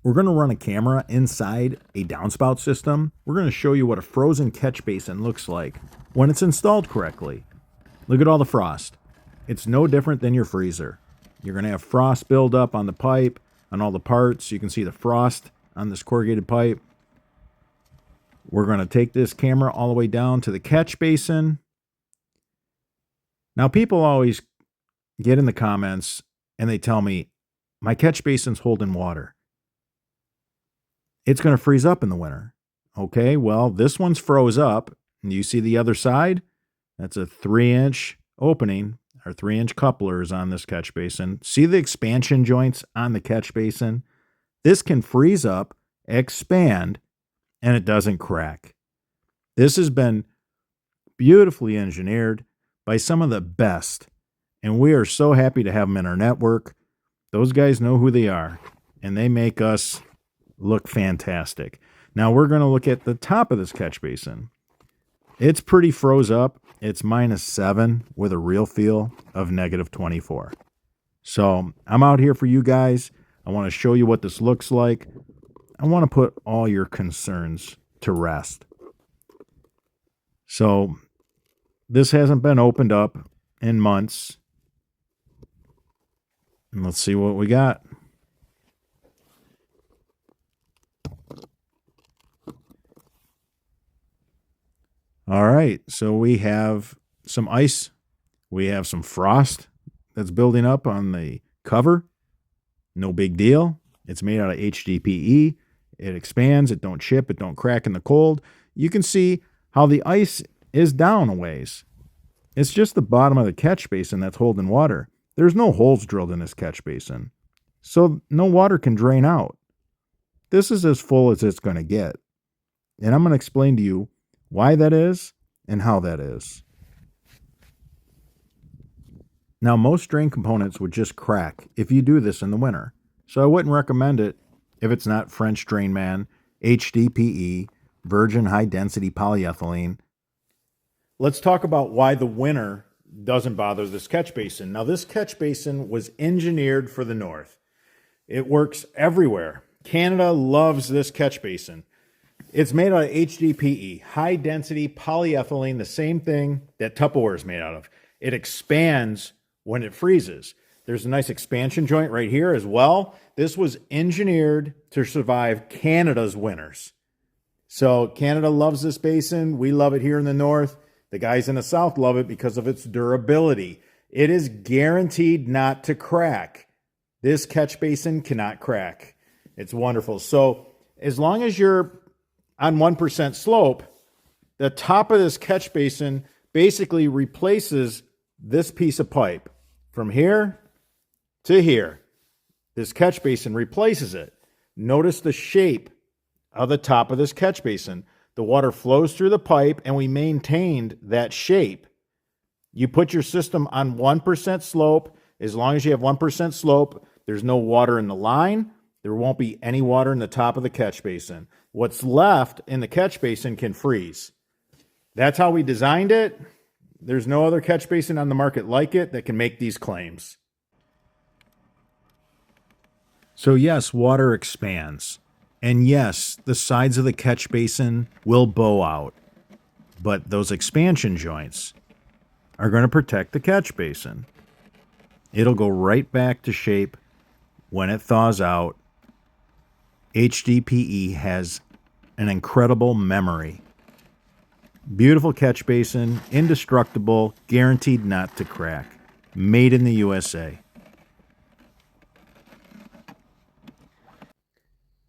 We're going to run a camera inside a downspout system. We're going to show you what a frozen catch basin looks like when it's installed correctly. Look at all the frost. It's no different than your freezer. You're going to have frost build up on the pipe, on all the parts. You can see the frost on this corrugated pipe. We're going to take this camera all the way down to the catch basin. Now, people always get in the comments and they tell me, my catch basin's holding water. It's going to freeze up in the winter. Okay, well, this one's froze up. And you see the other side? That's a 3-inch opening, or 3-inch couplers on this catch basin. See the expansion joints on the catch basin? This can freeze up, expand, and it doesn't crack. This has been beautifully engineered by some of the best, and we are so happy to have them in our network. Those guys know who they are, and they make us look fantastic. Now we're going to look at the top of this catch basin. It's pretty froze up. It's -7 with a real feel of -24. So I'm out here for you guys. I want to show you what this looks like. I want to put all your concerns to rest. So this hasn't been opened up in months. And let's see what we got. All right, so we have some ice. We have some frost that's building up on the cover. No big deal. It's made out of HDPE. It expands. It don't chip. It don't crack in the cold. You can see how the ice is down a ways. It's just the bottom of the catch basin that's holding water. There's no holes drilled in this catch basin, so no water can drain out. This is as full as it's going to get. And I'm going to explain to you why that is and how that is. Now, most drain components would just crack if you do this in the winter. So I wouldn't recommend it if it's not French Drain Man, HDPE, virgin high-density polyethylene. Let's talk about why the winter doesn't bother this catch basin. Now, this catch basin was engineered for the north. It works everywhere. Canada loves this catch basin. It's made out of HDPE, high-density polyethylene, the same thing that Tupperware is made out of. It expands when it freezes. There's a nice expansion joint right here as well. This was engineered to survive Canada's winters. So Canada loves this basin. We love it here in the north. The guys in the south love it because of its durability. It is guaranteed not to crack. This catch basin cannot crack. It's wonderful. So as long as you're on 1% slope, the top of this catch basin basically replaces this piece of pipe from here to here. This catch basin replaces it. Notice the shape of the top of this catch basin. The water flows through the pipe, and we maintained that shape. You put your system on 1% slope. As long as you have 1% slope, there's no water in the line. There won't be any water in the top of the catch basin. What's left in the catch basin can freeze. That's how we designed it. There's no other catch basin on the market like it that can make these claims. So yes, water expands. And yes, the sides of the catch basin will bow out. But those expansion joints are going to protect the catch basin. It'll go right back to shape when it thaws out. HDPE has an incredible memory. Beautiful catch basin, indestructible, guaranteed not to crack. Made in the USA.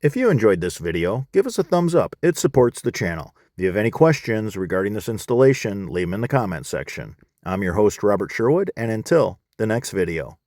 If you enjoyed this video, give us a thumbs up. It supports the channel. If you have any questions regarding this installation, leave them in the comments section. I'm your host, Robert Sherwood, and until the next video.